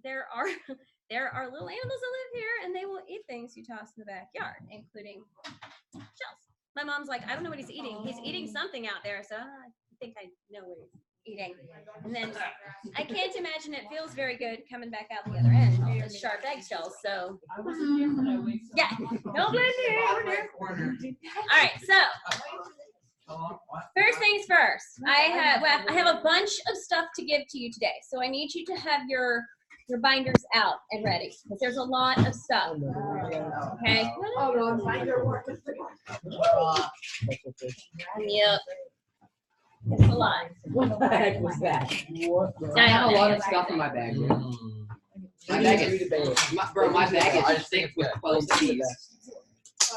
there are there are little animals that live here, and they will eat things you toss in the backyard, including shells. My mom's like, I don't know what he's eating. He's eating something out there, so I think I know what he's eating. And then I can't imagine it feels very good coming back out the other end, all those sharp eggshells. So yeah, no blame me. All right, so first things first. I have a bunch of stuff to give to you today, so I need you to have your binders out and ready because there's a lot of stuff. Okay. Yep. It's a lot. What the heck was that? I have a lot of stuff in my bag. My bag is, my bag is thick with closed keys.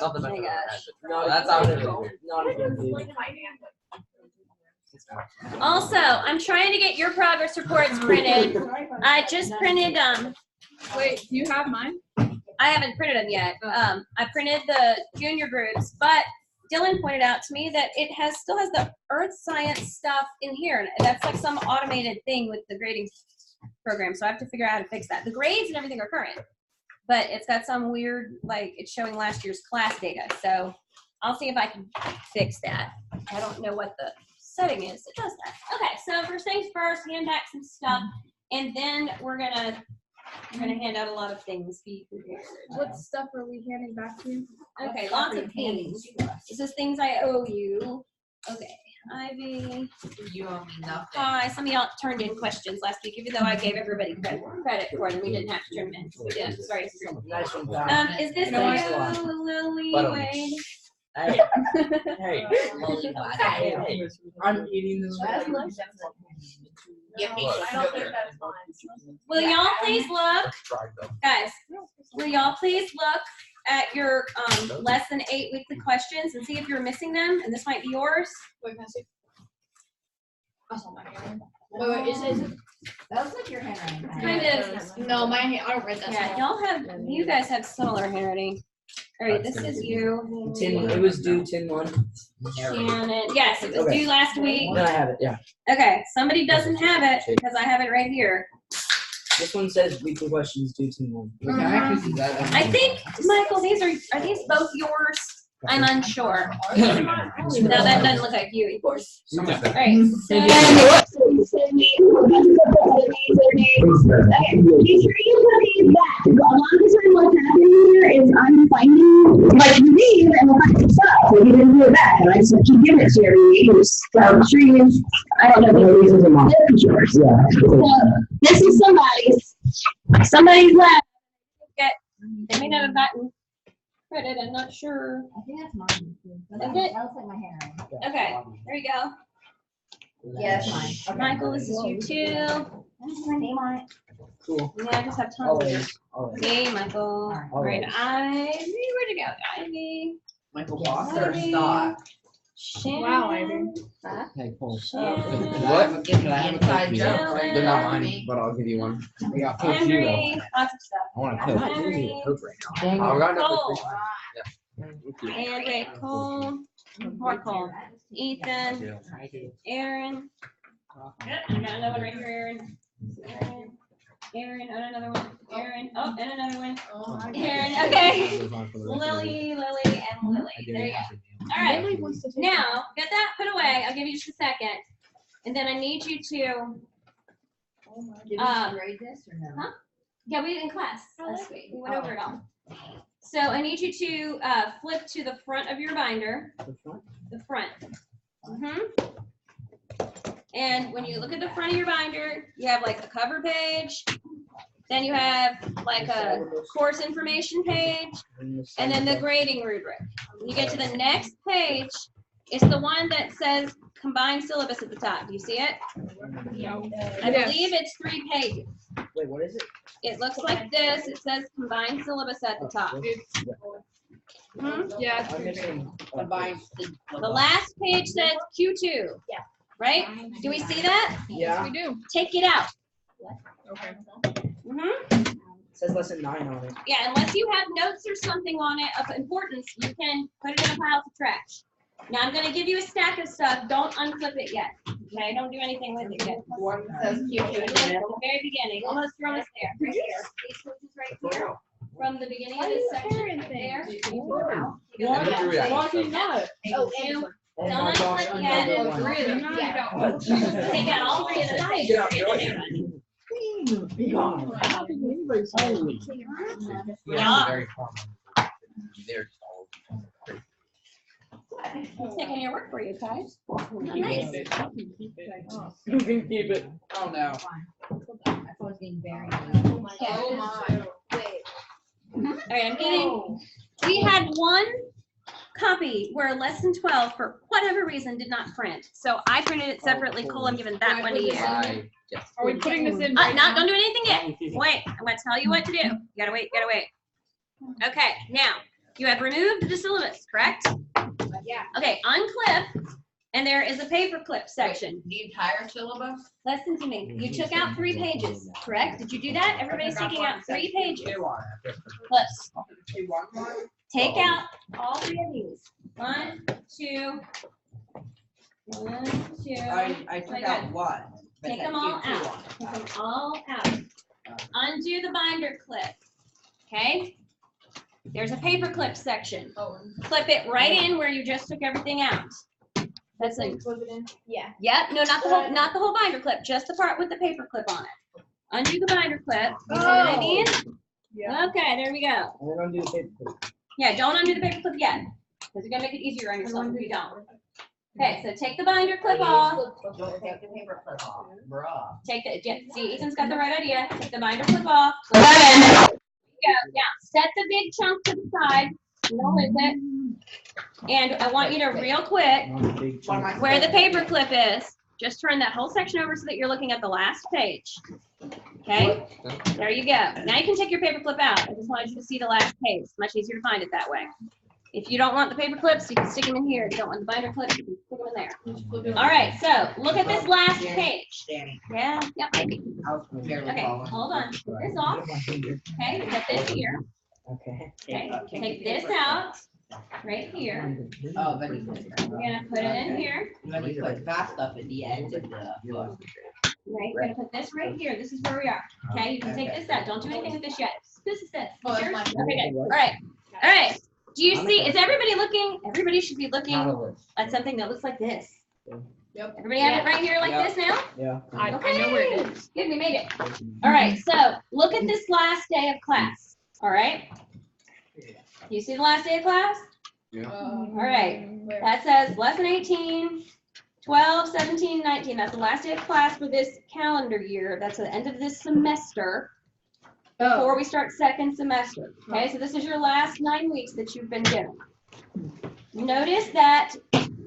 Oh my gosh. No, that's not even. Also, I'm trying to get your progress reports printed. I just printed Wait, do you have mine? I haven't printed them yet. I printed the junior groups, but Dylan pointed out to me that it still has the earth science stuff in here, and that's like some automated thing with the grading program. So I have to figure out how to fix that. The grades and everything are current, but it's got some weird, like it's showing last year's class data. So I'll see if I can fix that. I don't know what the setting is that does that. Okay, so first things first, hand back some stuff, and then we're gonna hand out a lot of things. Be prepared. What stuff are we handing back to you? Okay, lots of things. This is things I owe you. Okay, Ivy. You owe me nothing. Hi. Some of y'all turned in questions last week, even though I gave everybody credit for them. We didn't have to turn them in. Yeah, sorry. Is this you, Lily Wade? Hey, I'm eating this. Will y'all please look, guys? Will y'all please look at your less than 8 weekly questions and see if you're missing them? And this might be yours. Wait, can I see? I saw my hand. Wait, is it? That looks like your handwriting. Kind of. No, my hand. I don't write that. Yeah, you guys have similar handwriting. All right, this is you. It was due 10-1. Shannon. Yes, it was due last week. Then I have it, yeah. Okay, somebody doesn't have it because I have it right here. This one says weekly questions due 10-1. I think, Michael, are these both yours? I'm unsure. No, that doesn't look like you, of course. All right. Be sure you put these back. A lot of the time what's happening here is I'm finding, like you leave and we'll find some stuff. So you didn't do it back. And I just keep giving it to you. So I'm sure you, I don't know the reasons I'm on. This is yours. Yeah. So this is somebody's left. They may not have gotten credit, I'm not sure. I think that's mine. Is it? That looks like my handwriting. Okay, there you go. Yeah, that's mine. Okay. Michael, this is you too. That's my name on it. Cool. Yeah, I just have tons of yours. Always. Hey, Michael. All right, Ivy, where'd you go? Ivy. Michael Foster, Ivy. stop. Shannon. Wow, Ivy. Hey, Paul. Shannon. What? Inside joke. Dylan. They're not mine, but I'll give you one. We got Coach Hugo. Henry. Lots of stuff. I want to Coke. Henry. Coke right now. I got Cole. number And wait, Cole. More Cole. Ethan. Aaron. Yep, I got another one right here, Aaron. Aaron, and another one. Aaron. Oh, and another one. Aaron. Okay. Lily, and Lily. There you go. All right. Now, get that put away. I'll give you just a second. And then I need you to. Did you grade this or no? Huh? Yeah, we did in class last week. We went over it all. So I need you to flip to the front of your binder. The front. And when you look at the front of your binder, you have like the cover page. Then you have like a course information page, and then the grading rubric. When you get to the next page, it's the one that says combined syllabus at the top. Do you see it? I believe it's 3 pages. Wait, what is it? It looks like this. It says combined syllabus at the top. Yeah. I'm missing. Combined. The last page says Q2. Yeah. Right? Do we see that? Yeah. We do. Take it out. Okay. It says lesson 9 on it. Yeah, unless you have notes or something on it of importance, you can put it in a pile of trash. Now I'm going to give you a stack of stuff. Don't unclip it yet. Okay, don't do anything with it yet. One says Q2 in the At the middle. very beginning, almost from us there, right here. These switches right here. From the beginning of this section, there. You go down. Why did not? Oh, and Oh don't my gosh, unflip I yet. know the one. Take out all three of the sides. Get Get out, the new one. Be gone. How can anybody say me? Yeah. Very common. They're just all crazy. I'm taking your work for you, guys. Nice. You can keep it. Oh no. My phone's getting very. Oh my. All right, I'm getting, we had one copy where lesson 12, for whatever reason, did not print. So I printed it separately. Cool, I'm giving that one to you. Yes. Are we putting this in Not right now? don't do anything yet. Wait, I'm gonna tell you what to do. You gotta wait, Okay, now, you have removed the syllabus, correct? Yeah. Okay, unclip, and there is a paper clip section. The entire syllabus? Listen to me. You took out 3 pages, correct? Did you do that? Everybody's taking out 3 pages. Look, take out all 3 of these. 1, 2, 1, 2. I took out one. but Take that them all Q2 out. one. Take them all out. Undo the binder clip. Okay? There's a paper clip section. Clip it right in where you just took everything out. That's it. Yeah. Yep, no, not the whole binder clip, just the part with the paper clip on it. Undo the binder clip. You see what I mean? Yeah. Okay, there we go. I'm gonna do the paper clip. Yeah, don't undo the paper clip yet, because you're gonna make it easier on yourself if you don't. Okay, so take the binder clip off. Don't take the paper clip off, bruh. Take the, yeah, see, Ethan's got the right idea. Take the binder clip off. Go. Now, set the big chunk to the side. Don't lose it. And I want you to real quick, Not a big chunk. where the paper clip is, just turn that whole section over so that you're looking at the last page. Okay? There you go. Now you can take your paper clip out. I just wanted you to see the last page. It's much easier to find it that way. If you don't want the paper clips, you can stick them in here. If you don't want the binder clips, you can stick them in there. All right, so look at this last page. Danny, Yeah, yep, maybe. I was barely Okay, following. hold on. Put this off. Okay, put this here. Okay. Okay, take this out, right here. Oh, but he said, We're gonna put it in here. but he put fast stuff at the end of the book. Right, we're gonna put this right here. This is where we are. Okay, you can take this out. Don't do anything with this yet. This is this. Oh, that's Yours? mine. Okay, good. All right. All right. Do you see, is everybody looking? Everybody should be looking at something that looks like this. Yep. Everybody have it right here like Yeah. this now? Yeah. I know where it is. Good, we made it. All right, so look at this last day of class. All right? You see the last day of class? All right. That says lesson 18, 12, 17, 19. That's the last day of class for this calendar year. That's the end of this semester before we start second semester. Okay, so this is your last 9 weeks that you've been given. Notice that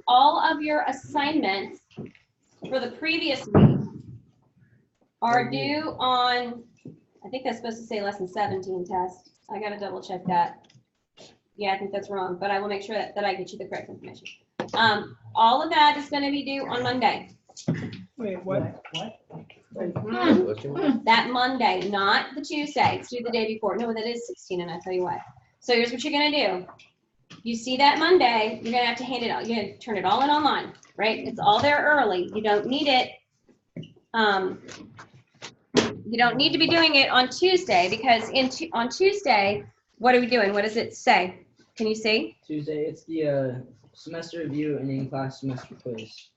all of your assignments for the previous week are due on, I think that's supposed to say lesson 17 test. I gotta double check that. Yeah, I think that's wrong, but I will make sure that I get you the correct information. All of that is gonna be due on Monday. Wait, what? That Monday, not the Tuesday. It's due the day before. No, that is 16, and I'll tell you what. So here's what you're gonna do. You see that Monday, you're gonna have to hand it out. You're gonna turn it all in online, right? It's all there early. You don't need it. You don't need to be doing it on Tuesday because on Tuesday, what are we doing? What does it say? Can you see? Tuesday, it's the semester review and in-class semester quiz.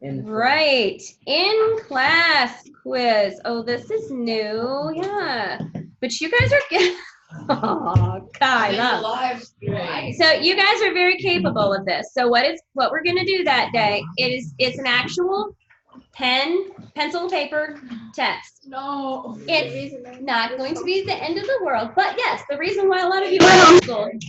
And Right, in-class quiz. Oh, this is new, yeah. But you guys are getting, oh, I love. Live stream. So you guys are very capable of this. So what we're gonna do that day, it's an actual pencil paper test. No. It's not going to be the end of the world, but yes, the reason why a lot of you are homeschooled,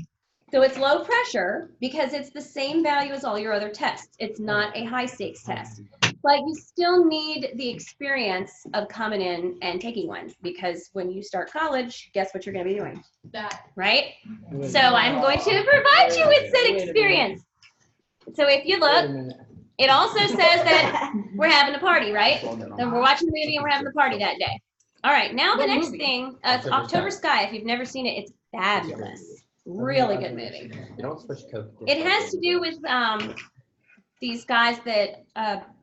so it's low pressure because it's the same value as all your other tests. It's not a high stakes test, but you still need the experience of coming in and taking one because when you start college, guess what you're going to be doing, That. right? So I'm going to provide you with said experience. So if you look, it also says that we're having a party, right? Then we're watching the movie and we're having a party that day. All right, now the What next movie? thing, it's October Sky. If you've never seen it, it's fabulous. Really good movie. You don't switch Coke. It has to do with these guys that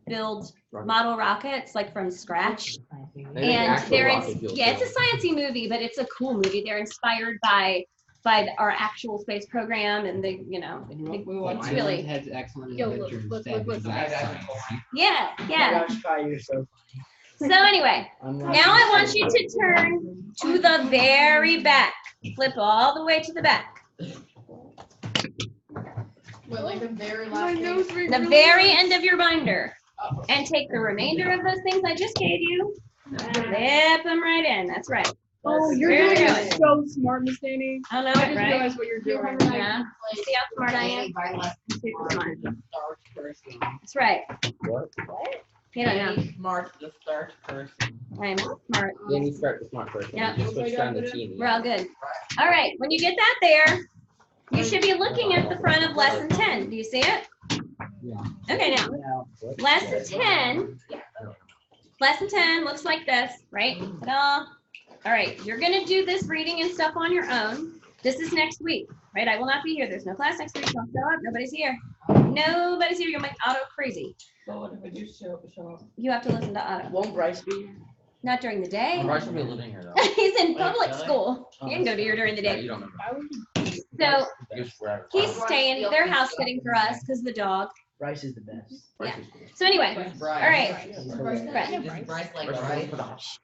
build model rockets, like from scratch. They make And actual they're rocket fuel, yeah, it's too. a sciencey movie, but it's a cool movie. They're inspired by our actual space program, and they, you know, it's really has excellent Yo, adventures. look, that look, is look. black science. yeah, Oh my yeah. gosh, Kai, you're so So anyway, funny. now I want you to turn to the very back. Flip all the way to the back. Well, like the very last thing. The very end of your binder. And take the remainder of those things I just gave you. Flip them right in. That's right. Oh, you're Very doing good. it so smart, Miss Danny. I know I it, just right? realized what you're doing. Yeah. See how smart I am? Super smart. That's right. What? You don't know. Smart, the start person. I'm smart. Then you start the smart person. Yeah. You just switch down the teeny. We're all good. All right. When you get that there, you should be looking at the front of lesson 10. Do you see it? Yeah. Okay, now, Now, lesson 10. Lesson 10 looks like this, right? Ta-da. All right, you're gonna do this reading and stuff on your own. This is next week, right? I will not be here. There's no class next week. Don't show up. Nobody's here. Nobody's here. You'll make Otto crazy. But what if I do show up? You have to listen to Otto. Won't Bryce be here? Not during the day. Bryce will be living here though. He's in Wait, public really? school. He can go to here during the Yeah, day. you don't remember. So You just forever. he's staying. They're house sitting for us because the dog. Bryce is the best. Bryce yeah. is cool. So anyway, All right. He's Right. hilarious. Is Bryce like Bryce Bryce?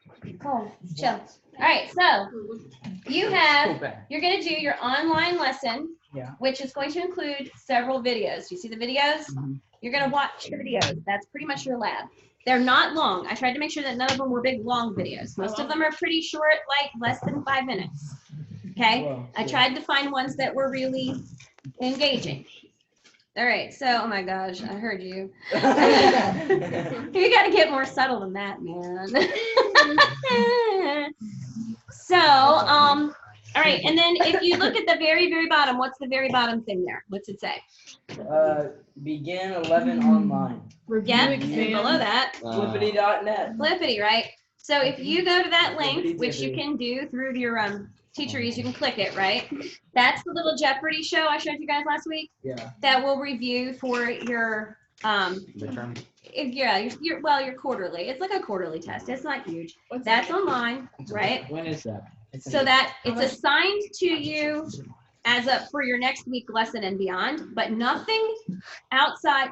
Oh, chill. All right, so you have, Cool bad. you're gonna do your online lesson, Yeah. which is going to include several videos. You see the videos? Mhm. You're gonna watch the videos. That's pretty much your lab. They're not long. I tried to make sure that none of them were big, long videos. Most of them are pretty short, like less than 5 minutes. Okay? Whoa, I yeah. tried to find ones that were really engaging. All right, so, oh my gosh, I heard you. You gotta get more subtle than that, man. So, all right, and then if you look at the very, very bottom, what's the very bottom thing there? What's it say? Begin 11 online. Yeah, and below that, Flippity.net. Flippity, right? So if you go to that link, Flippity which you dippity. can do through your teachers, you can click it, right? That's the little Jeopardy show I showed you guys last week Yeah. that will review for your Midterm. your quarterly. It's like a quarterly test. It's not huge. That's online, right? When is that? So that it's assigned to you as a for your next week lesson and beyond, but nothing outside.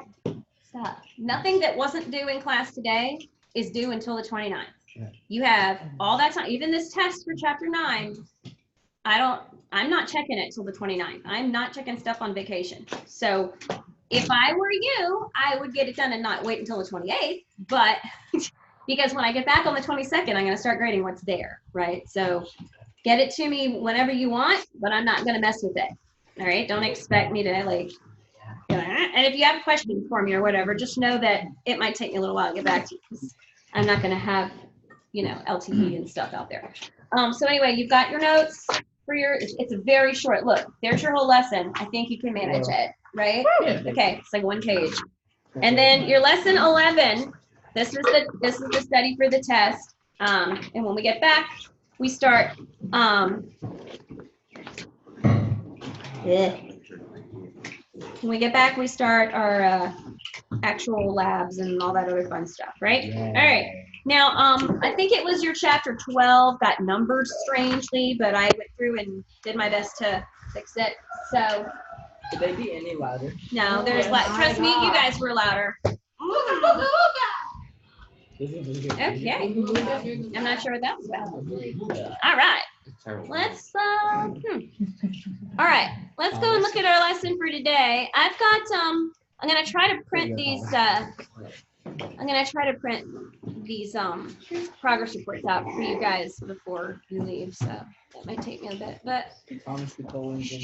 Stop. Nothing that wasn't due in class today is due until the 29th. You have all that time. Even this test for chapter 9, I'm not checking it till the 29th. I'm not checking stuff on vacation. So if I were you, I would get it done and not wait until the 28th. But because when I get back on the 22nd, I'm going to start grading what's there, right? So get it to me whenever you want, but I'm not going to mess with it. All right? Don't expect me to like, and if you have questions for me or whatever, just know that it might take me a little while to get back to you, 'cause I'm not going to have, LTE and stuff out there. So anyway, you've got your notes for it's a very short, look, there's your whole lesson. I think you can manage it, right? Okay, it's like 1 page. And then your lesson 11, this is the study for the test. And when we get back, we start, when we get back, we start our actual labs and all that other fun stuff, right? All right. Now, I think it was your chapter 12 got numbered strangely, but I went through and did my best to fix it. So, Could they be any louder? no, there's trust me, you guys were louder. Okay. I'm not sure what that was about. All right. It's terrible. Let's all right, let's go and look at our lesson for today. I've got I'm gonna try to print these progress reports out for you guys before you leave, so that might take me a bit, but Thomas the Colons and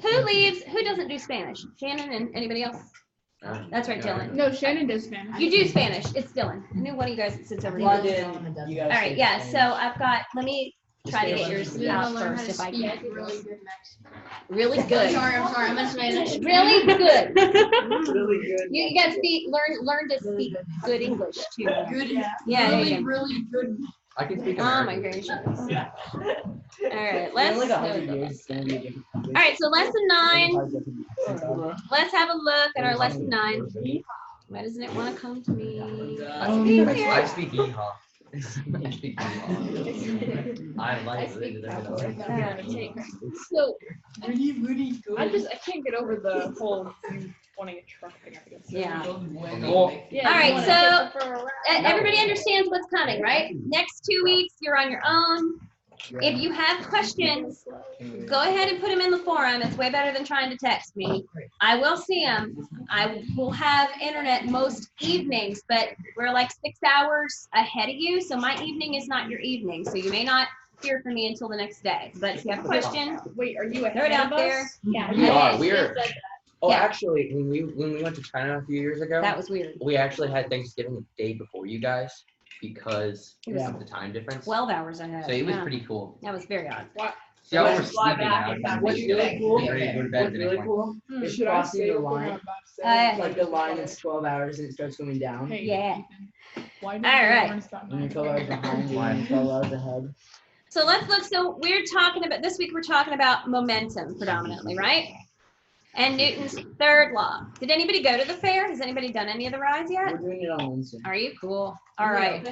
who leaves? Who doesn't do Spanish? Shannon and anybody else? That's right, Dylan. No, Shannon does Spanish. You do Spanish. It's Dylan. I knew one of you guys that sits over here. London. You guys All right, say yeah, Spanish. so I've got, let me try to get yours You're gonna out learn how first to if I speak can. really good Mexican. Really I'm good. sorry, I'm in Spanish. Really good. Really good. You guys learn to speak good English too. Good. Yeah, there you go. Really good. I can speak Oh my American. gracious. Yeah. All right, In let's like go. 100 years, it's gonna be a different All right, so lesson 9. language. Let's have a look at our lesson 9. Why doesn't it want to come to me? I speak yeehaw. I speak yeehaw. I like it. So I can't get over the whole you wanting a truck thing. I guess. Yeah. Yeah. All right, you wanna so- take it for a ride. Everybody understands what's coming, right? Next 2 weeks, you're on your own. If you have questions, go ahead and put them in the forum. It's way better than trying to text me. I will see them. I will have internet most evenings, but we're like 6 hours ahead of you, so my evening is not your evening. So you may not hear from me until the next day. But if you have a question, Wait, are you throw ahead it out of there. us? Yeah. We are. We She are. said that. Oh, Yeah. actually, when we went to China a few years ago, That was weird. we actually had Thanksgiving the day before you guys because It was of the time difference. 12 hours ahead. So it was Yeah. pretty cool. That was very odd. See, y'all were Let's fly sleeping back out. and come What's to really you. cool? Get ready to go to bed What's the really next cool Hmm. is Should I crossing stay the up or line. not? Like the line is 12 hours and it starts going down. Hey, Yeah. Why didn't All you right. learn to stop And you're now? 12 hours behind you and you're 12 hours ahead. So let's look. So we're talking about this week. We're talking about momentum predominantly, right? And Newton's third law. Did anybody go to the fair? Has anybody done any of the rides We're yet? doing it on Wednesday. Are you cool? All right.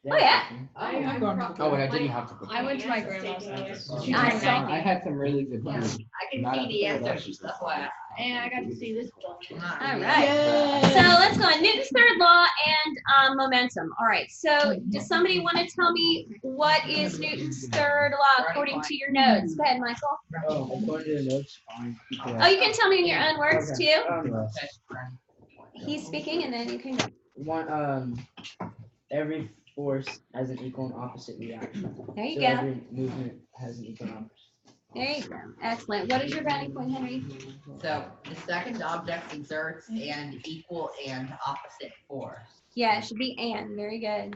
Yeah. Oh, yeah. I'm going to. Oh, and I didn't have to. I went to my grandma's house. Nice. I had some really good ones. I can see the answers. That's why. And I got to see this one. All right. So let's go on Newton's third law and momentum. All right. So does somebody want to tell me what is Newton's third law according to your notes? Go ahead, Michael. Oh, according to the notes, fine. Oh, you can tell me in your own words Okay. too. He's speaking, and then you can. Every force has an equal and opposite reaction. There you So go. every movement has an equal and opposite. There you go. Excellent. What is your brownie point, Henry? So the second object exerts an equal and opposite force. Yeah, it should be and. Very good.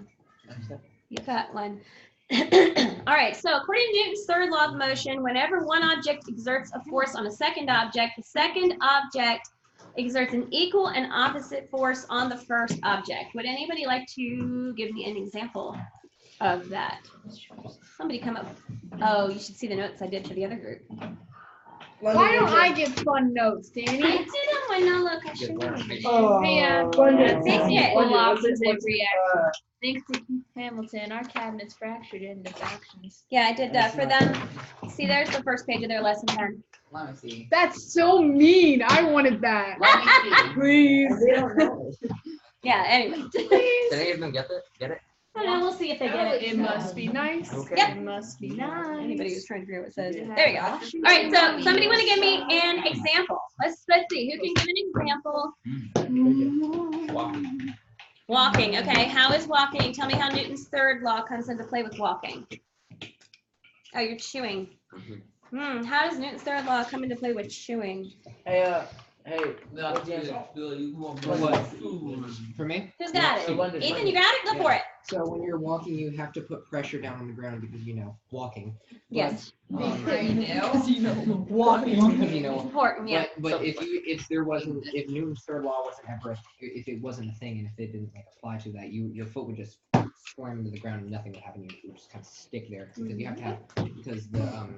You got one. All right, so according to Newton's third law of motion, whenever one object exerts a force on a second object, the second object exerts an equal and opposite force on the first object. Would anybody like to give me an example of that? Somebody come up. Oh, you should see the notes I did for the other group. Why don't I get fun notes, I Danny? did them when no look. I should Yeah. Thank you. Equal opposite reaction. Thanks to Keith Hamilton, our cabinet's fractured into fractions. Yeah, I did that for them. See, there's the first page of their lesson plan. Let me see. That's so mean. I wanted that. Let me see. Please. They don't know. Yeah, anyway. Did any of them get it? Get it? I don't know, we'll see if they get it. It must be nice. Okay. Yep. It must be nice. Anybody who's trying to figure out what it says. There we go. All right, so somebody want to give me an example. Let's see, who can give an example? Walking, okay, how is walking? Tell me how Newton's third law comes into play with walking. Oh, you're chewing. How does Newton's third law come into play with chewing? Hey, what's the answer? For me? Who's got it? London, Ethan, you got it? Go for it. So when you're walking, you have to put pressure down on the ground because walking. Yes, Walking. it's Because important, yeah. But if Newton's third law wasn't ever, if it wasn't a thing and if it didn't apply to that, your foot would just slam into the ground and nothing would happen. You would just kind of stick there because you have to because the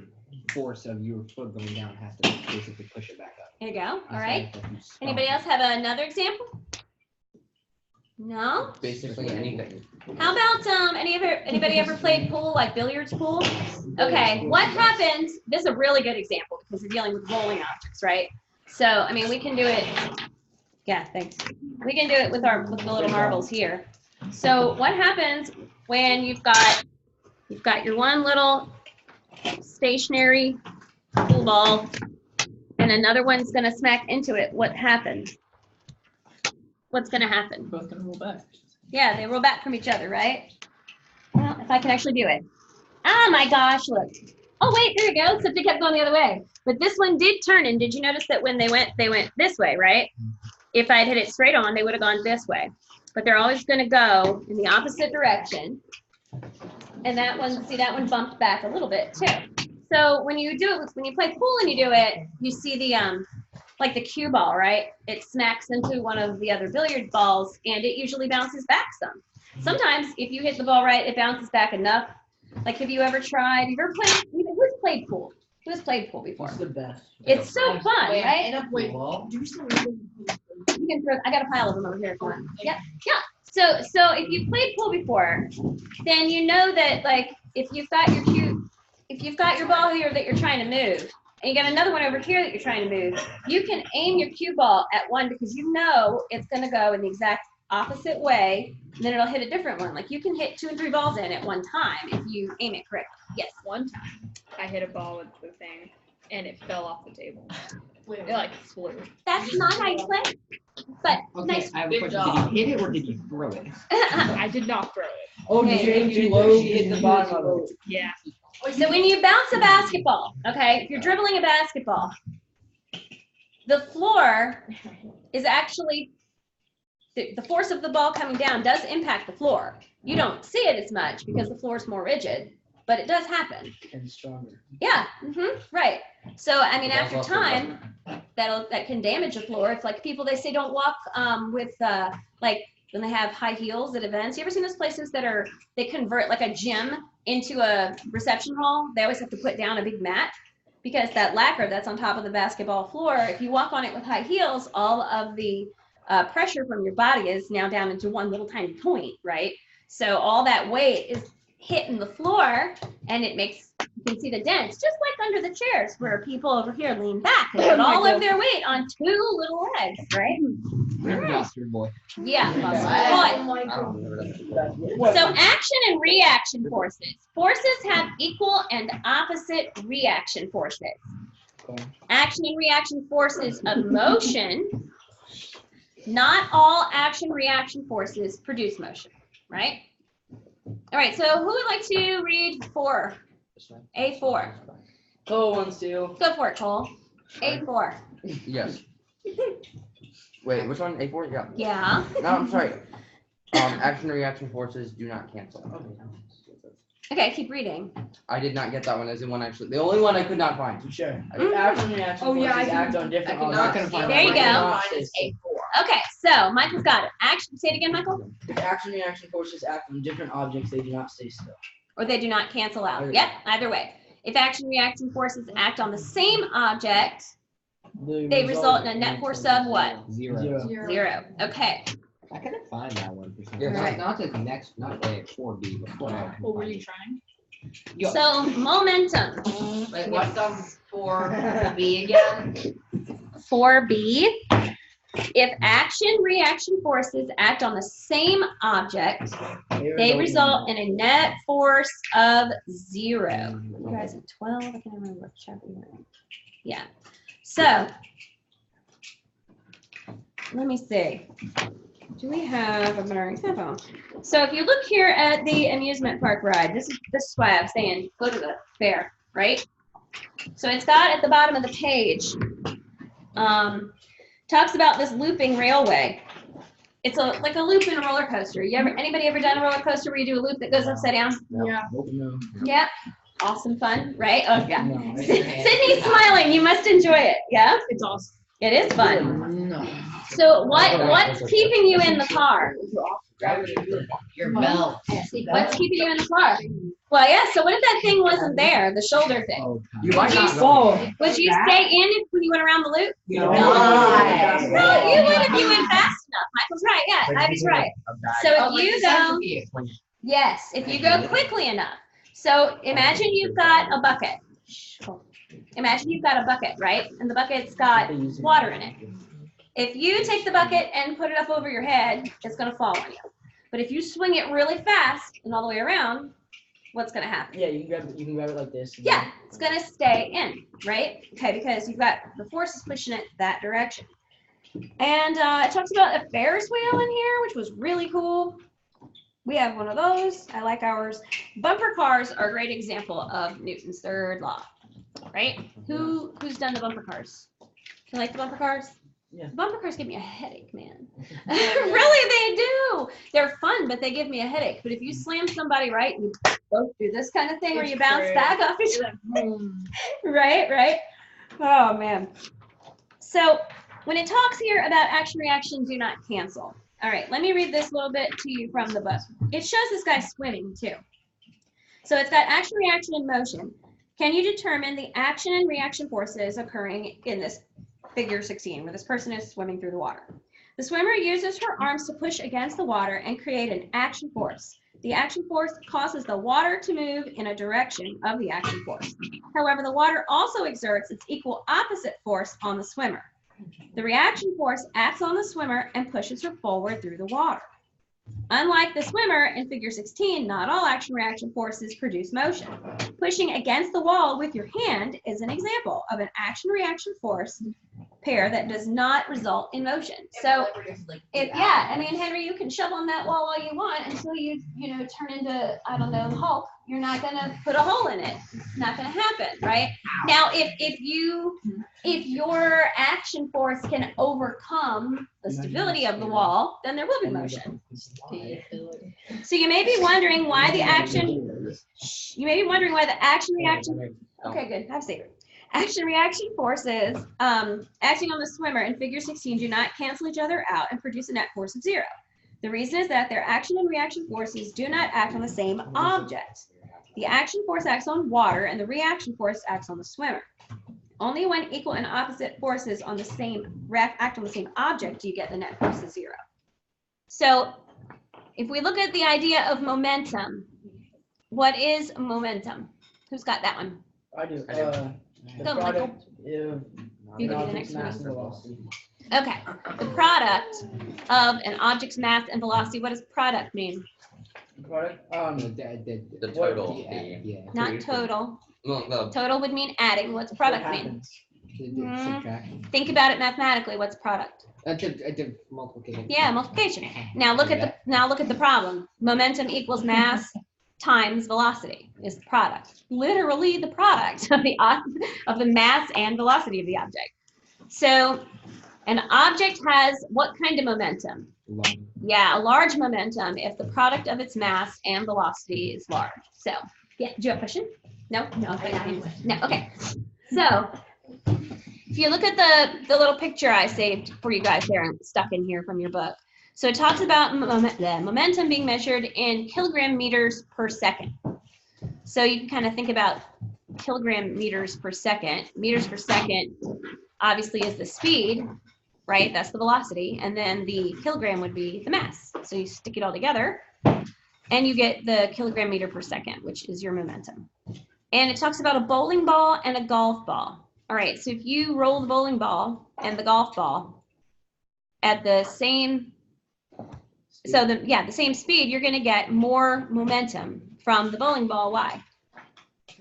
force of your foot going down has to basically push it back up. Here you go, all right. Instead of if you stomp. Anybody else have another example? No? Basically anything. How about anybody ever played pool, like billiards pool? Okay, what happens? This is a really good example because we're dealing with rolling objects, right? So I mean, we can do it. Yeah, thanks. We can do it with the little marbles here. So what happens when you've got your one little stationary pool ball and another one's gonna smack into it? What happens? What's gonna happen? Both gonna roll back. Yeah, they roll back from each other, right? Well, if I can actually do it. Oh my gosh, look. Oh wait, there we go, except it kept going the other way. But this one did turn, and did you notice that when they went this way, right? If I had hit it straight on, they would have gone this way. But they're always gonna go in the opposite direction. And that one, see, that one bumped back a little bit too. So when you do it, when you play pool and you do it, you see the, like the cue ball, right? It smacks into one of the other billiard balls and it usually bounces back some. Sometimes if you hit the ball right, it bounces back enough. Like, have you ever tried, who's played pool? Who's played pool before? It's the best. It's so fun, right? In a pool. You can throw. I got a pile of them over here if you want. Yep. Yeah. So if you played pool before, then you know that like if you've got your ball here that you're trying to move, and you got another one over here that you're trying to move, you can aim your cue ball at one because you know it's going to go in the exact opposite way, and then it'll hit a different one. Like you can hit 2 and 3 balls in at one time if you aim it correctly. Yes. One time, I hit a ball with the thing, and it fell off the table. It like flew. That's not how you play. But Okay, nice. I have a Good question. job. Did you hit it or did you throw it? I did not throw it. Oh, Okay. did you aim too low? You hit the bottom of it. Yeah. So when you bounce a basketball, okay, if you're dribbling a basketball, the floor is actually, the force of the ball coming down does impact the floor. You don't see it as much because the floor is more rigid, but it does happen. And stronger. Yeah, right. So, I mean, But after that's also time, that can damage the floor. It's like people, they say don't walk with, like, when they have high heels at events. You ever seen those places that they convert like a gym into a reception hall? They always have to put down a big mat because that lacquer that's on top of the basketball floor, if you walk on it with high heels, all of the pressure from your body is now down into one little tiny point, right? So all that weight is hitting the floor and it makes, you can see the dents, just like under the chairs where people over here lean back and put all of their weight on 2 little legs, right? You're a bastard boy. Yeah. I Boy. don't remember that. So action and reaction forces. Forces have equal and opposite reaction forces. Okay. Action and reaction forces of motion. Not all action reaction forces produce motion, right? All right, so who would like to read 4? A4. Cole wants to. Go for it, Cole. A4. Yes. Wait, which one? A4? Yeah. Yeah. No, I'm sorry. Action and reaction forces do not cancel. Okay, keep reading. I did not get that one as the one actually. The only one I could not find. Sure. Mhm. Action and reaction Oh, yeah, forces I can- act on different I could not objects. find There you that. go. Mine is A4. Okay, so Michael's got it. Action, say it again, Michael. If action and reaction forces act on different objects, they do not stay still. Or they do not cancel out. Either Yep, either way. If action reaction forces act on the same object, they result in a net force of what? Zero. Zero. Okay. I couldn't find that one for some Yeah. reason. Right. Not the next, not the 4B, but 4A. What were you trying? Yo. So momentum. Wait, what's 4B again? 4B. If action reaction forces act on the same object, they result in a net force of 0. You guys at 12? I can't remember what chapter you're in. Yeah. So let me see. Do we have a better example? So if you look here at the amusement park ride, this is why I'm saying go to the fair, right? So it's got at the bottom of the page, talks about this looping railway. It's like a loop in a roller coaster. Anybody ever done a roller coaster where you do a loop that goes upside down? Yeah. No. Yeah. Awesome fun, right? Oh yeah. No. Sydney's smiling. You must enjoy it. Yeah. It's awesome. It is fun. No. So what's keeping you in the car? Your belt. What's keeping you in the car? Well, yeah. So what if that thing wasn't there? The shoulder thing. Oh, You might Would you not fall. Would you stay in it when you went around the loop? No. Nice. No, you would if you went fast enough. Michael's right. Yeah, Ivy's right. So Oh, if you go, yes, if you go quickly enough. So imagine you've got a bucket. Imagine you've got a bucket, right? And the bucket's got water in it. If you take the bucket and put it up over your head, it's going to fall on you. But if you swing it really fast and all the way around, what's going to happen? Yeah, you can grab it like this. and Yeah, it's going to stay in, right? Okay, because you've got the force is pushing it that direction. And it talks about a Ferris wheel in here, which was really cool. We have one of those. I like ours. Bumper cars are a great example of Newton's third law, right? Who's done the bumper cars? You like the bumper cars? Yeah. The bumper cars give me a headache, man. Really, they do. They're fun, but they give me a headache. But if you slam somebody right and you both do this kind of thing where It's you bounce great. back off each other, right? Oh, man. So when it talks here about action reaction do not cancel. All right, let me read this little bit to you from the book. It shows this guy swimming too. So it's got action, reaction, and motion. Can you determine the action and reaction forces occurring in this figure 16 where this person is swimming through the water? The swimmer uses her arms to push against the water and create an action force. The action force causes the water to move in a direction of the action force. However, the water also exerts its equal opposite force on the swimmer. The reaction force acts on the swimmer and pushes her forward through the water. Unlike the swimmer in figure 16, not all action-reaction forces produce motion. Pushing against the wall with your hand is an example of an action-reaction force pair that does not result in motion. So, I mean, Henry, you can shove on that wall all you want until you turn into, I don't know, Hulk. You're not gonna put a hole in it. It's not gonna happen, right? Now, if your action force can overcome the stability of the wall, then there will be motion. So you may be wondering why the action reaction. Okay, good. Have a seat. Action reaction forces acting on the swimmer in figure 16 do not cancel each other out and produce a net force of 0. The reason is that their action and reaction forces do not act on the same object. The action force acts on water and the reaction force acts on the swimmer. Only when equal and opposite forces on the same act on the same object do you get the net force of 0. So if we look at the idea of momentum, what is momentum? Who's got that one? I do. The Go, Michael. product of You can an be the object's next one. mass and velocity. Okay, the product of an object's mass and velocity. What does product mean? Product, The total. Yeah. Not total. Well, no, Total would mean adding. What's product mean? happens. Subtraction. Think about it mathematically. What's product? Multiplication. Yeah, multiplication. Now look at the problem. Momentum equals mass times velocity is the product. Literally the product of the mass and velocity of the object. So an object has what kind of momentum? Yeah, a large momentum if the product of its mass and velocity is large. So yeah, do you have a question? No? No, okay. So if you look at the little picture I saved for you guys there and stuck in here from your book. So it talks about the momentum being measured in kilogram meters per second. So you can kind of think about kilogram meters per second. Meters per second obviously is the speed, right? That's the velocity. And then the kilogram would be the mass. So you stick it all together and you get the kilogram meter per second, which is your momentum. And it talks about a bowling ball and a golf ball. All right, so if you roll the bowling ball and the golf ball at the same the same speed, you're going to get more momentum from the bowling ball. Why?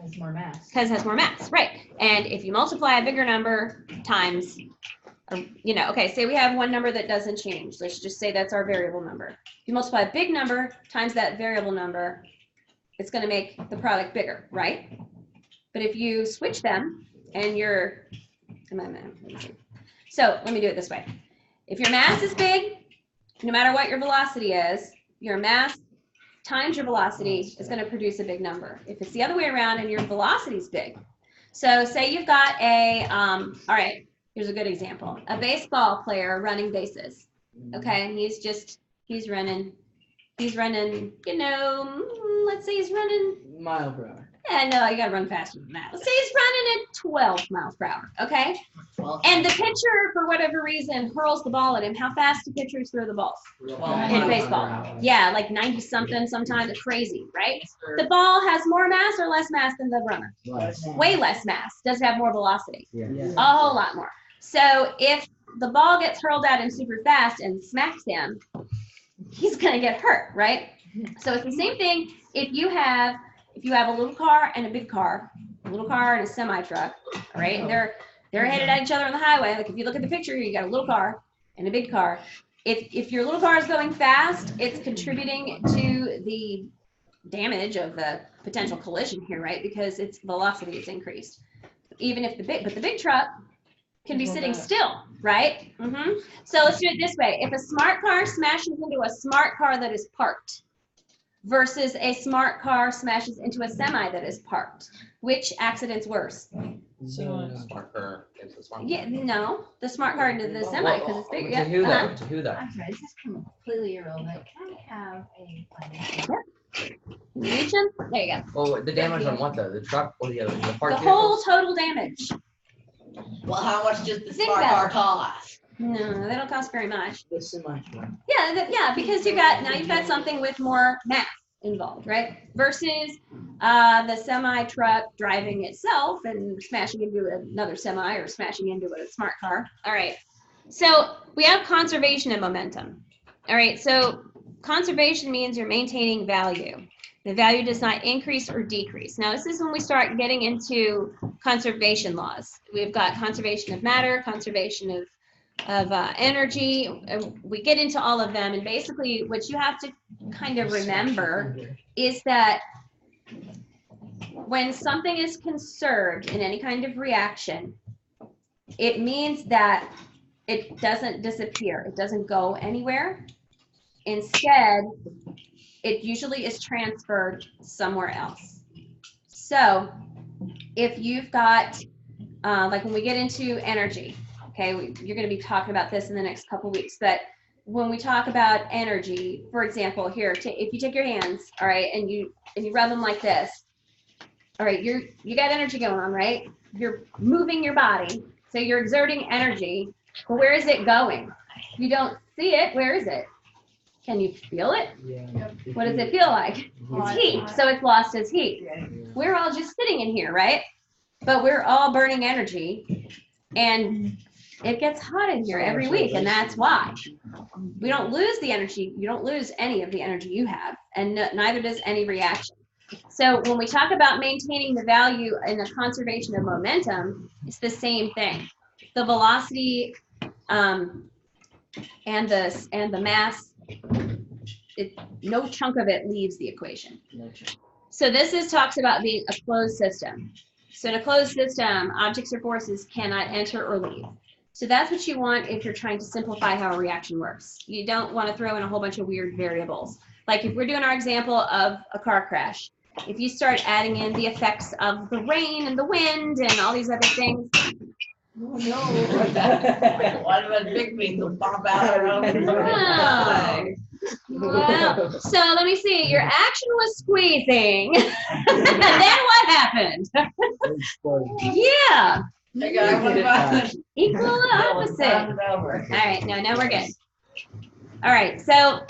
Has more mass. Because it has more mass, right? And if you multiply a bigger number times, okay, say we have one number that doesn't change. Let's just say that's our variable number. If you multiply a big number times that variable number, it's going to make the product bigger, right? But if you switch them and so let me do it this way. If your mass is big, no matter what your velocity is, your mass times your velocity is going to produce a big number. If it's the other way around and your velocity is big. So say you've got all right, here's a good example. A baseball player running bases. Okay, and he's running, let's say he's running Mile per hour. Yeah, no, you gotta run faster than that. Let's say he's running at 12 miles per hour, okay? And the pitcher, for whatever reason, hurls the ball at him. How fast do pitchers throw the balls in baseball? Yeah, like 90 something, sometimes it's crazy, right? The ball has more mass or less mass than the runner? Way less mass. Does have more velocity. Yeah. A whole lot more. So if the ball gets hurled at him super fast and smacks him, he's gonna get hurt, right? So it's the same thing if you have a little car and a big car, a little car and a semi-truck, all right? And they're headed at each other on the highway. Like if you look at the picture, you got a little car and a big car. If your little car is going fast, it's contributing to the damage of the potential collision here, right? Because its velocity is increased. Even if the big truck can be sitting still, right? So let's do it this way. If a smart car smashes into a smart car that is parked versus a smart car smashes into a semi that is parked, which accident's worse? smart car is a smart car. Yeah, no, the smart car into the semi because it's big. To who though? To who though? I'm sorry, this is completely irrelevant. Can I have a financial? Region? There you go. Well, the damage on what though? The truck or the other? The The part whole total damage. Well, how much does the Think smart about car it. cost? No, they don't cost very much. The semi-truck. Yeah, because you've got something with more math involved, right? Versus the semi truck driving itself and smashing into another semi or smashing into a smart car. All right. So we have conservation of momentum. All right. So conservation means you're maintaining value. The value does not increase or decrease. Now, this is when we start getting into conservation laws. We've got conservation of matter, conservation of energy. We get into all of them, and basically what you have to kind of remember is that when something is conserved in any kind of reaction, it means that it doesn't disappear. It doesn't go anywhere. Instead, it usually is transferred somewhere else. So if you've got, like when we get into energy, okay, you're going to be talking about this in the next couple weeks, but when we talk about energy, for example, here, if you take your hands, all right, and you rub them like this, all right, you got energy going on, right? You're moving your body, so you're exerting energy, but where is it going? You don't see it, where is it? Can you feel it? Yeah. What does it feel like? It's heat, so it's lost as heat. We're all just sitting in here, right? But we're all burning energy, and it gets hot in here every week, and that's why. We don't lose the energy. You don't lose any of the energy you have, and neither does any reaction. So when we talk about maintaining the value and the conservation of momentum, it's the same thing. The velocity and the mass, no chunk of it leaves the equation. So this talks about being a closed system. So in a closed system, objects or forces cannot enter or leave. So that's what you want if you're trying to simplify how a reaction works. You don't want to throw in a whole bunch of weird variables. Like if we're doing our example of a car crash, if you start adding in the effects of the rain and the wind and all these other things. Oh, no. What about big things will pop out around the Oh. Well, so let me see. Your action was squeezing. And then what happened? Yeah. Equal opposite. All right, now we're good. All right, so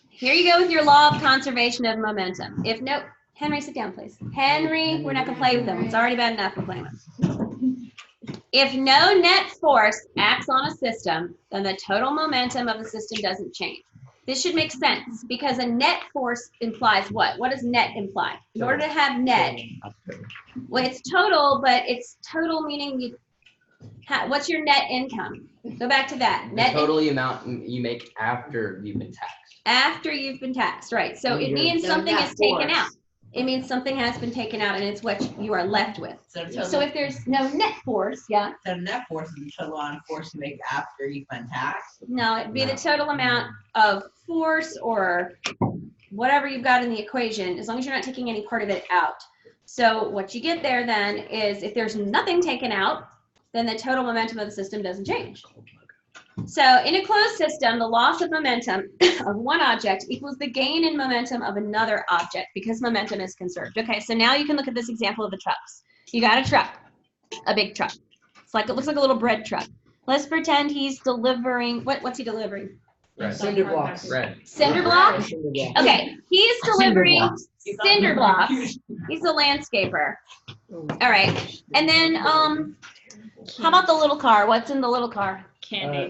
here you go with your law of conservation of momentum. If no, Henry, sit down, please. Henry, we're not gonna play with them. It's already bad enough we're playing with them. If no net force acts on a system, then the total momentum of the system doesn't change. This should make sense because a net force implies what? What does net imply? In order to have net, well, it's total, but it's total meaning what's your net income? Go back to that. The total amount you make after you've been taxed. After you've been taxed, right. So it means something is taken out. It means something has been taken out and it's what you are left with. So if there's no net force, yeah. So net force is the total amount of force you make after you've been taxed? No, it'd be the total amount of force or whatever you've got in the equation, as long as you're not taking any part of it out. So what you get there then is if there's nothing taken out, then the total momentum of the system doesn't change. So in a closed system, the loss of momentum of one object equals the gain in momentum of another object because momentum is conserved. Okay, so now you can look at this example of the trucks. You got a truck, a big truck. It looks like a little bread truck. Let's pretend he's delivering, what's he delivering? Red. Cinder blocks. Red. Cinder blocks? Cinder blocks. Okay, he's delivering cinder blocks. He's a landscaper. All right, and then how about the little car? What's in the little car? Candy.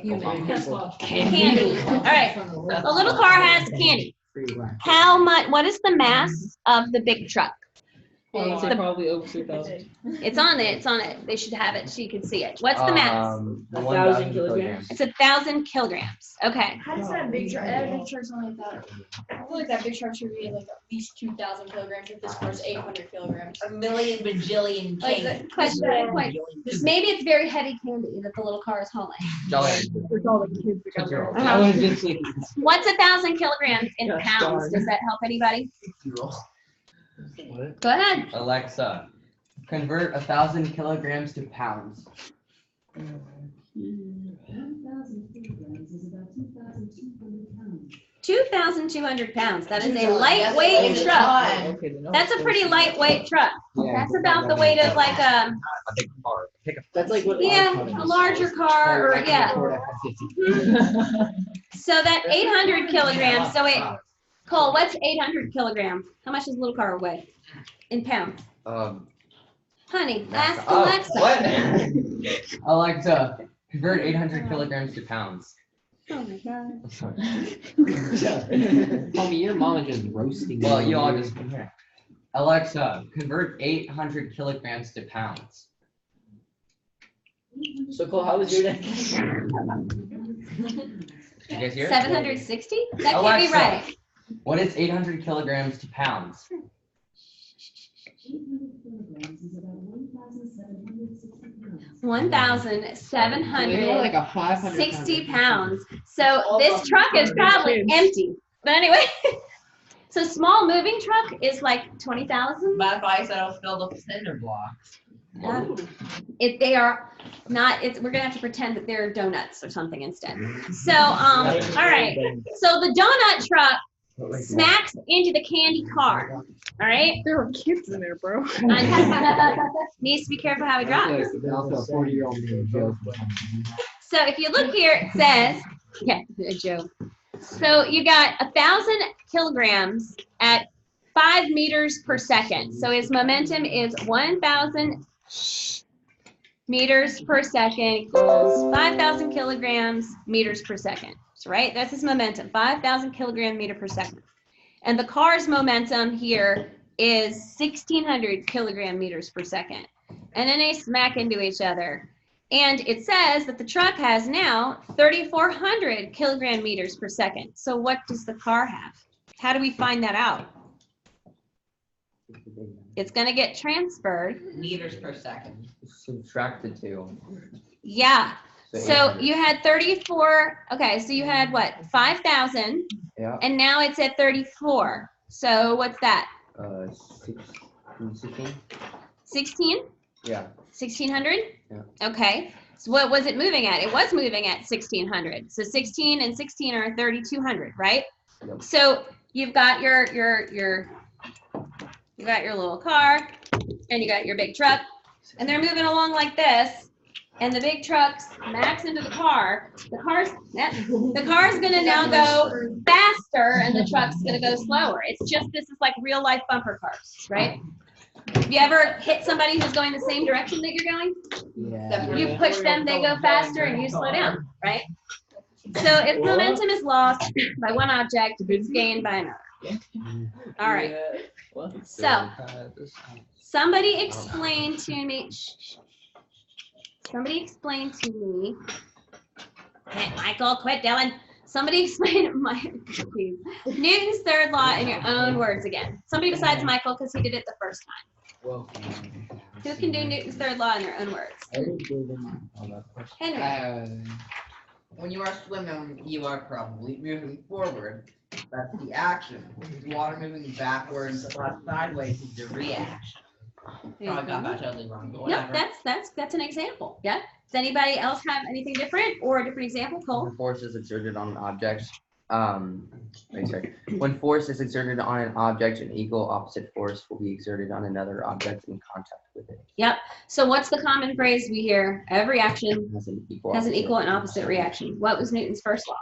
Candy. All right, the little car has candy. What is the mass of the big truck? I would say probably over 3,000. It's on it. They should have it so you can see it. What's the mass? 1,000 kilograms. It's 1,000 kilograms. Okay. How does that big truck? That big truck's only like that. I feel like that big truck should be like at least 2,000 kilograms. If this car's 800 kilograms. A million bajillion Like candy. the question, like, maybe it's very heavy candy that the little car is hauling. It's all the kids that got there. I was just like, What's 1,000 kilograms in pounds? Does that help anybody? what? Go ahead. Alexa, convert 1,000 kilograms to pounds. 1,000 kilograms is about 2,200 pounds. 2,200 pounds. That is a That's lightweight a truck. lot. Okay, then That's a pretty lightweight truck. Yeah, That's it's about the not weight that of like a, A big car. Pickup. That's like what. yeah, our car a is. larger car or, Like a yeah. Ford F-150. So that 800 kilograms, so wait, Cole, what's 800 kilograms? How much does a little car weigh in pounds? Honey, ask Oh, Alexa. what? Alexa, convert 800 kilograms to pounds. Oh my God. Homie, your mom is just roasting. Well, you you all over just. here. Alexa, convert 800 kilograms to pounds. So Cole, how was your day? You guys hear? 760? That can't be Alexa. right. What is 800 kilograms to pounds? 1,760 Like a 500 pounds. So this truck is probably empty. But anyway, so small moving truck is like 20,000. But I said I'll fill the cinder blocks. If they are not, we're gonna have to pretend that they're donuts or something instead. So, all right. So the donut truck smacks into the candy car. All right. There were kids in there, bro. Needs to be careful how he drives. Also, a 40-year-old named Joe. So if you look here, it says, yeah, Joe. So you got 1,000 kilograms at 5 meters per second. So his momentum is 1,000 meters per second equals 5,000 kilograms meters per second. So, right, that's his momentum, 5,000 kilogram meter per second. And the car's momentum here is 1,600 kilogram meters per second. And then they smack into each other. And it says that the truck has now 3,400 kilogram meters per second. So what does the car have? How do we find that out? It's going to get transferred. Meters per second. Subtract the 2. Yeah. So 800. you had 34. Okay, so you had what? 5,000. Yeah. And now it's at 34. So what's that? 16. 16? Yeah. 1,600? Yeah. Okay. So what was it moving at? It was moving at 1,600. So 16 and 16 are 3,200, right? Yep. So you've got your little car and you got your big truck and they're moving along like this and the big truck smacks into the car. The car's gonna now go faster and the truck's gonna go slower. It's just, this is like real life bumper cars, right? Have you ever hit somebody who's going the same direction that you're going? Yeah. You push them, they go faster, and you slow down, right? So if momentum is lost by one object, it's gained by another. All right. So somebody explain to me. Somebody explain to me. Hey, Michael, quit, Dylan. Somebody explain please. Newton's third law in your own words again. Somebody besides Michael, because he did it the first time. Well, Who can do Newton's third law in their own words? I didn't do them all that question. Henry. When you are swimming, you are probably moving forward. That's the action. Water moving backwards or sideways is the reaction. Probably got that totally wrong, but Yep, whatever. that's an example. Yeah. Does anybody else have anything different or a different example? Cole? When force is exerted on an object, when force is exerted on an object, an equal opposite force will be exerted on another object in contact with it. Yep. So what's the common phrase we hear? Every action Has an equal. has an equal and opposite reaction. What was Newton's first law?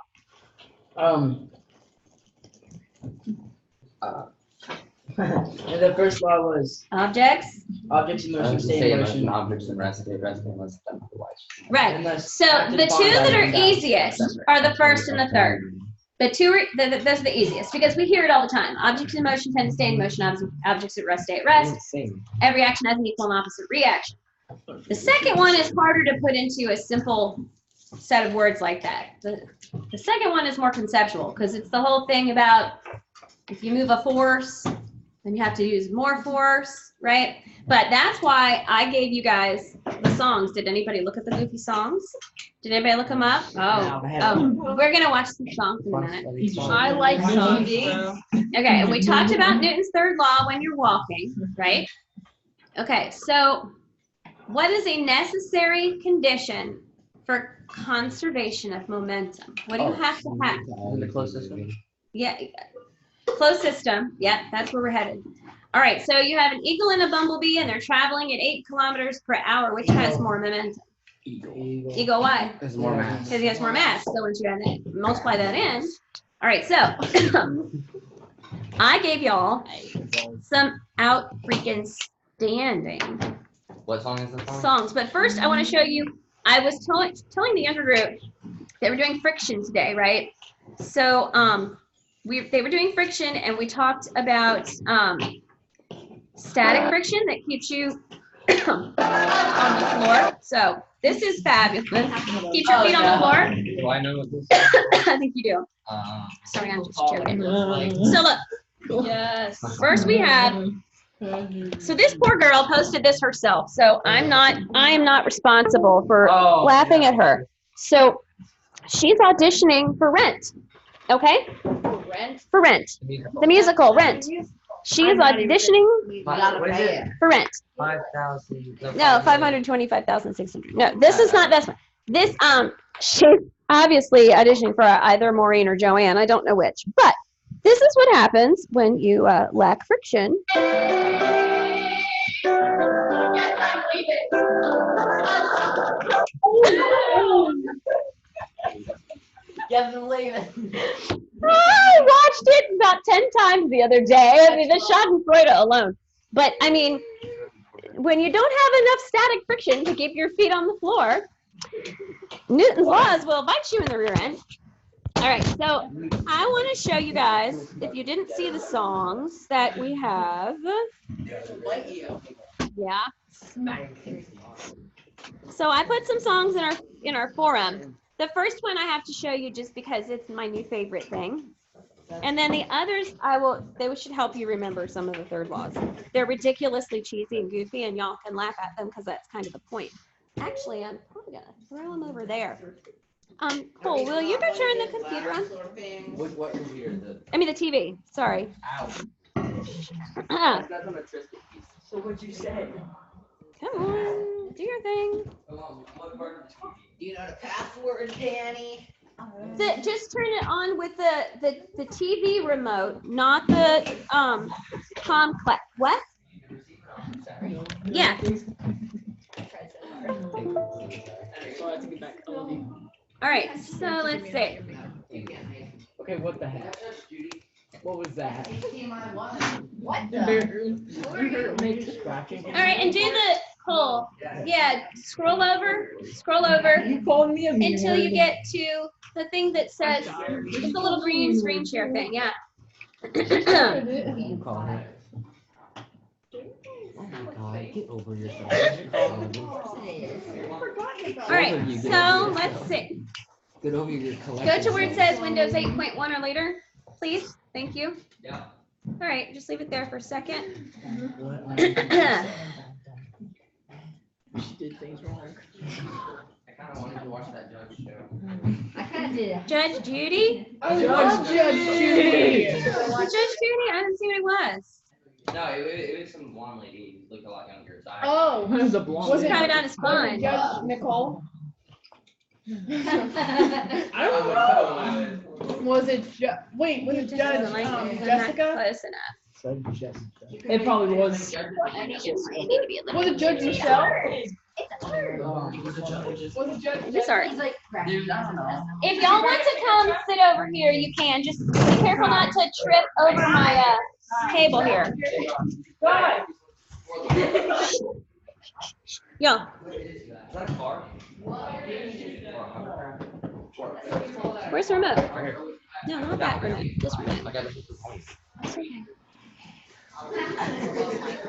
And the first law was Objects. objects in motion stay Stay in in motion. motion, objects in rest, stay rest unless done otherwise. Right. Unless So acted the upon two by that are the easiest are the first and the third. The two are, those are the easiest because we hear it all the time. Objects in motion tend to stay in motion. Objects at rest stay at rest. Same. Every action has an equal and opposite reaction. The second one is harder to put into a simple set of words like that. The second one is more conceptual because it's the whole thing about if you move a force, then you have to use more force, right? But that's why I gave you guys the songs. Did anybody look at the Goofy songs? Did anybody look them up? We're gonna watch some songs in a minute. I like zombies. Okay, and we talked about Newton's third law when you're walking, right? Okay, so what is a necessary condition for conservation of momentum? What do you have to have? In the closed system? Yeah, closed system. Yep, that's where we're headed. All right, so you have an eagle and a bumblebee, and they're traveling at 8 kilometers per hour. Which has more momentum? Eagle, why? There's more mass. Because he has more mass. So once you add that, multiply that in. All right, so I gave y'all some out freaking standing What song is this song? songs. But first, I want to show you. I was telling the younger group they were doing friction today, right? So they were doing friction, and we talked about static friction that keeps you on the floor. So this is fabulous. Keep your feet on the floor. Do I know what this is? I think you do. Sorry, I'm just joking. So look, Yes. first we have. So this poor girl posted this herself. So I am not responsible for laughing at her. So she's auditioning for Rent. Okay? For Rent. The musical Rent. She is auditioning What is it? for Rent. 5,000. No, 525,600. No, this is not this one. This she's obviously auditioning for either Maureen or Joanne. I don't know which. But this is what happens when you lack friction. Get them leaving. I watched it about 10 times the other day. I mean, the Schadenfreude alone. But I mean, when you don't have enough static friction to keep your feet on the floor, Newton's laws will bite you in the rear end. All right, so I want to show you guys, if you didn't see the songs that we have. Yeah. So I put some songs in our forum. The first one I have to show you just because it's my new favorite thing. And then the others, they should help you remember some of the third laws. They're ridiculously cheesy and goofy, and y'all can laugh at them because that's kind of the point. Actually, I'm probably gonna throw them over there. Cole, will you go turn the computer on? What computer? I mean the TV. Sorry. So what'd you say? Come on, do your thing. Do you know the password, Danny? Just turn it on with the TV remote, not the Comcast. What? Yeah. All right. So let's see. Okay, what the heck? What was that? What the? Scratching? All right, and do the pull. Yeah, scroll over You calling me a mean until you word? get to the thing that says just a little green screen share thing. Yeah. You call her. Oh my God, get over yourself. All right, so let's see. Get over your collection. Go to where it says Windows 8.1 or later, please. Thank you. Yeah. All right, just leave it there for a second. She did things wrong. I kind of wanted to watch that Judge show. I kind of did. Judge Judy? I love Judge Judy. Judge Judy? I didn't see what he was. No, it was some blonde lady who looked a lot younger. So Oh, It was a blonde. Was it- Cut it on his spine. Judge Nicole? I don't know. Was it wait, was it Judge Jessica? Close enough. Said Jessica. It probably was. I need to be a little. Was it Judge Michelle? Was Was it Judge I'm sorry. He's like, dude, I don't know. If y'all want to come sit over here, you can. Just be careful not to trip over my table here. Yo. is that a car? Where's the remote? No, not that remote. This remote. I got it from home. This remote.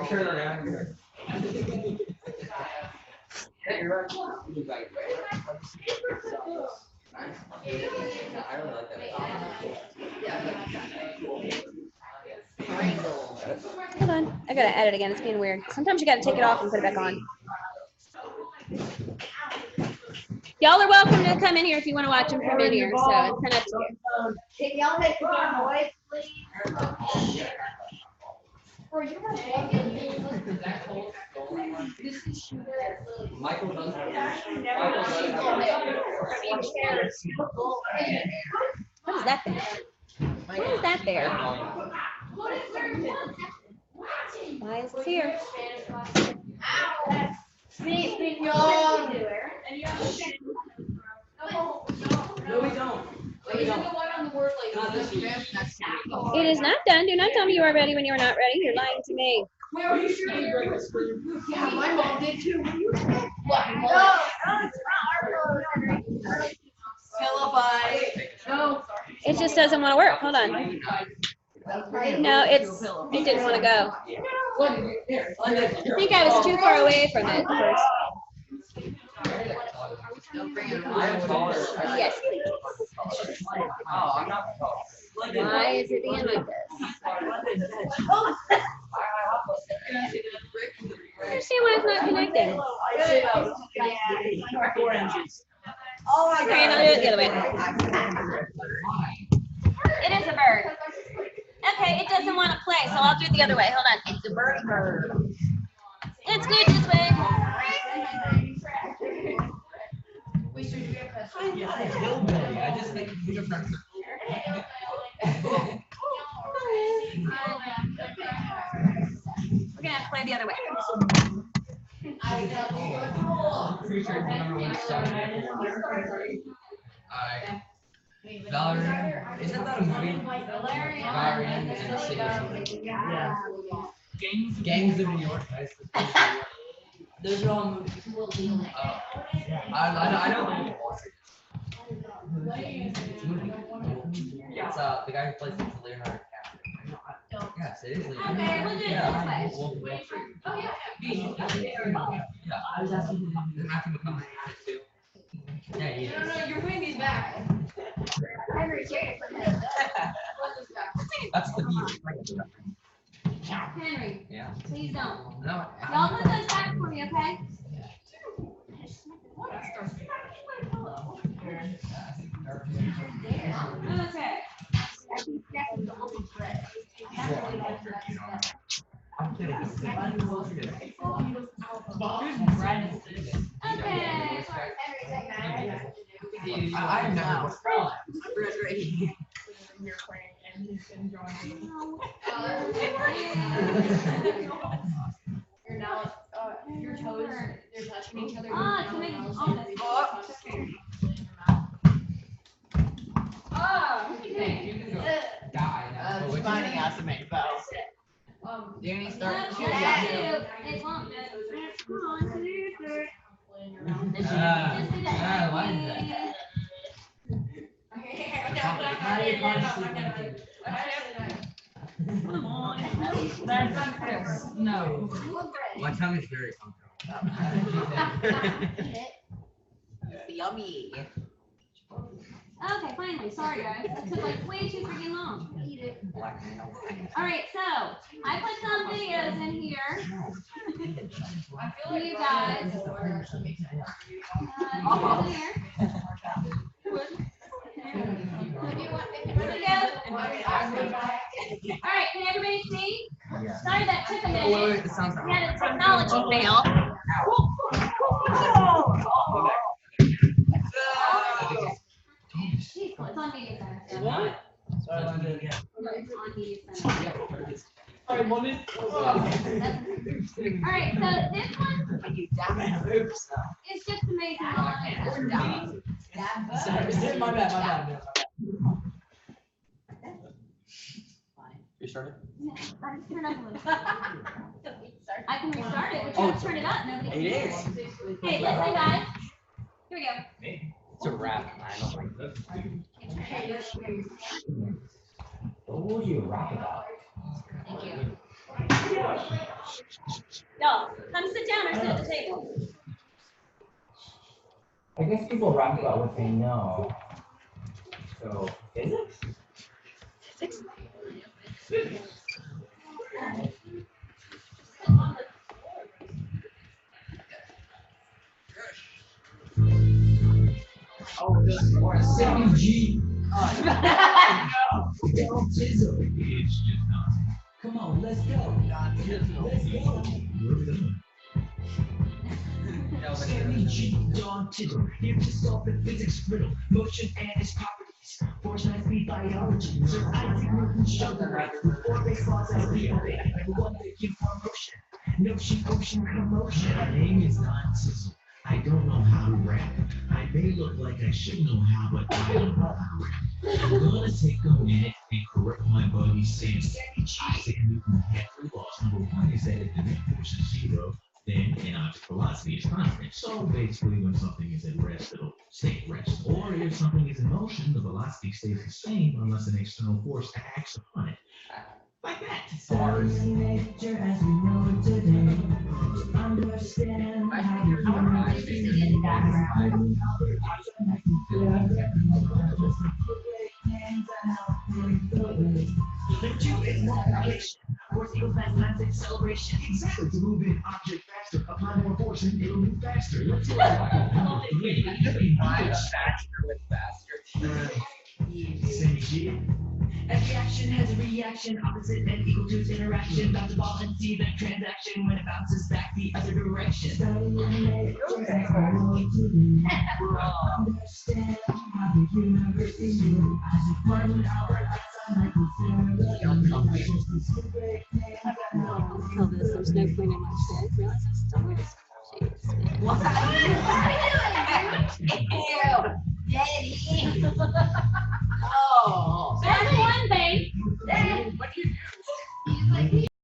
Turn around here. Yeah, you're right. I really like that. Hold on. I gotta edit again. It's being weird. Sometimes you gotta take it off and put it back on. Y'all are welcome to come in here if you want to watch them from in here. So it's kind of up to you. Can y'all make more noise, please? Michael does. What is that thing? Why is that there? Why is it here? No, we don't. It is not done. Do not tell me you are ready when you are not ready. You're lying to me. Yeah, my mom did too. Pillow fight. No. It just doesn't want to work. Hold on. No, it didn't want to go. I think I was too far away from it first. Yes, please. Oh, I'm not. Why is it being like this? I understand why it's not connecting. Okay, now do it the other way. It is a bird. Okay, it doesn't want to play, so I'll do it the other way. Hold on. It's a birdie bird. It's good this way. I just think you're friends. We're gonna have to play the other way. Pretty sure it's the number one song. Valerian, isn't that a movie? Valerian and the City or something. Yeah. Gangs of New York. Those are all movies. I know. It's a movie. It's the guy who plays it's Leonardo DiCaprio. Yes, it is Leonardo. Okay, we'll do it Yeah. this way. Wolf of Wall Street. Yeah. I was asking. Doesn't Matthew McConaughey too? Yeah, he is. No, you're putting these back. That's the beat. Henry, Yeah. please don't. No. Y'all put those back for me, okay? Okay. I'm kidding. Okay. I never. You're now, your toes, they're touching each other. Ah, to make it honest. Die now. It's finding out to make bells. Do you need to start shooting at him? It won't just. Come on, Why is that? No. My tongue is very uncomfortable. Yummy. Okay, finally. Sorry, guys. That took like way too freaking long. All right, so I put some videos in here for you guys. All right, can everybody see? Sorry that took a minute. It sounds We had a technology fail. It's on media center. What? Sorry, I did it again. No, it's on media center. Sorry, mommy. All right, so this one is just amazing. Sorry, my bad. You started? I just turned up a little. I can restart it, but you Oh, have to turn it up. Nobody can It hear is. it. Okay, listen, guys. Here we go. It's a rap. I don't like that. What will you rap about? Thank you. Y'all, come sit down or sit at the table. I guess people rap about what they know. So, physics? Physics? Oh, this or 70G. Come on, let's go. Let's go. 70G, Don Tiddle. Here to solve the physics riddle, motion and its properties. Force high-speed biology. Sir Isaac Newton's sugar ray. Or baseball's as the only one that you for motion. Notion, ocean, commotion. My name is Don Sizzle. I don't know how to rap. I may look like I should know how, but I don't know how to rap. I'm gonna take a minute and correct my buddy Sam. Isaac Newton had three laws. Number one is that if the net force is zero, then an object velocity is constant. So basically, when something is at rest, it'll stay at rest. Or if something is in motion, the velocity stays the same unless an external force acts upon it. Like that. Nature as we know it today. Understand how you in the background. Virtue is multiplication. Force equals mathematics acceleration. Exactly. To move an object faster, apply more force and it'll move faster. Let's go. Faster with faster. Same shit. Every action has a reaction, opposite and equal to its interaction. Bounce the ball and see the transaction when it bounces back the other direction. Understand how the universe is you. As a part of our Until this, there's no point in my shit. Realize I still wear this. Jeez. What are you doing? Ew, Daddy.